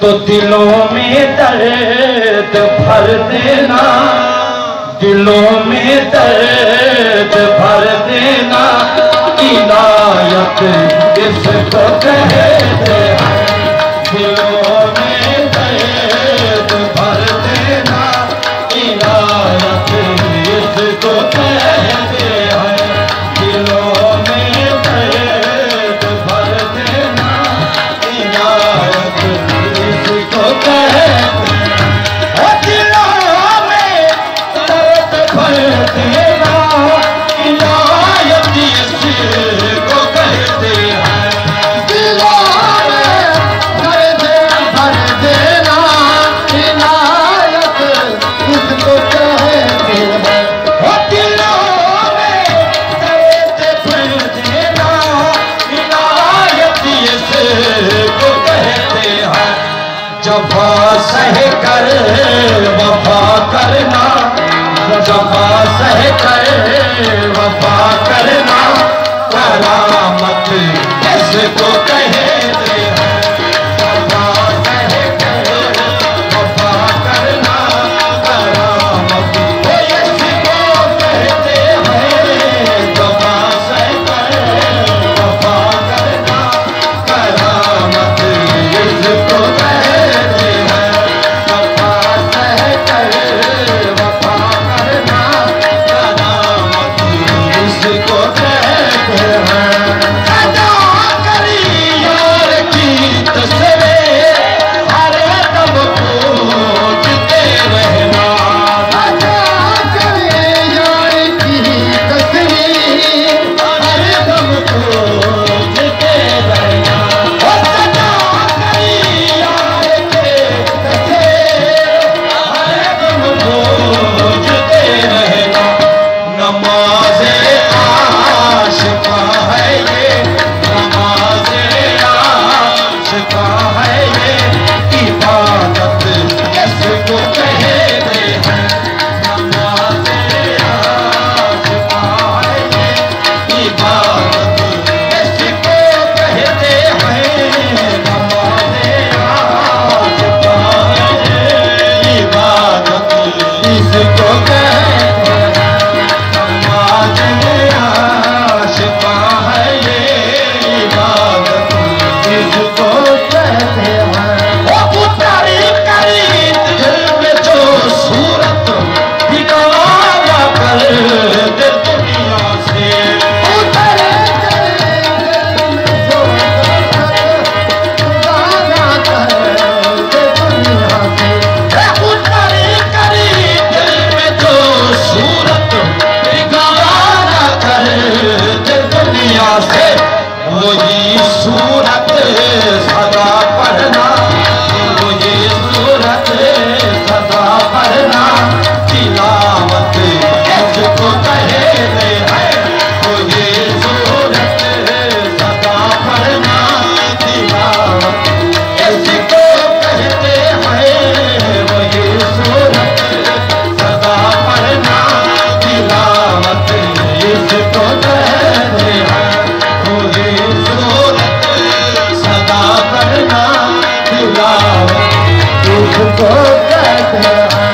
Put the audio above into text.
तो दिलों में दर्द भर देना, दिलों में दर्द भर देना, इनायत इसको कहते हैं। दिलों में दर्द भर देना, इनायत इसको कहते हैं। दिलों में दर्द भर देना, इनायत इसको कहते हैं। दिलों में दर्द भर देना, इनायत इसको कहते हैं। दिलों में दर्द भर देना, इनायत इसको कहते हैं। दिलों में दर्द भर देना, इनायत इसको कहते हैं। जफा सह कर वफा करना, जफा सह कर वफा करना, करामत इसको कहते हैं। जफा सह कर वफा करना, करामत इसको कहते हैं। जफा सह कर वफा करना, करामत इसको कहते हैं। जफा सह कर वफा करना, करामत इसको कहते हैं। सदा करी यार की तस्वीर, हर दम पूजते रहना। सदा करी यार की तस्वीर, हर दम पूजते रहना। सदा करी यार की तस्वीर, हर दम पूजते रहना। नमाज़े आशिका है ये, नमाज़े आशिका है ये, इबादत इसको कहते हैं। नमाज़े आशिका है ये, इबादत इसको कहते हैं। नमाज़े आशिका है ये, इबादत इसको कहते हैं। नमाज़े आशिका है ये, इबादत इसको कहते हैं। ओ पुतारी करी दिल में जो सूरत, बिगाड़ा कर दे दुनिया से। पुतारी करी दिल में जो सूरत, बिगाड़ा कर दे दुनिया से। पुतारी करी दिल में जो सूरत, बिगाड़ा कर दे दुनिया से। वही सूरत सदा पढ़ना, वही सूरत सदा पढ़ना, तिलावत इसको कहते हैं। वही सूरत सदा पढ़ना, तिलावत इसको कहते हैं। वही सूरत सदा पढ़ना, तिलावत इसको कहते हैं। वही सूरत सदा पढ़ना, तिलावत इसको कहते हैं।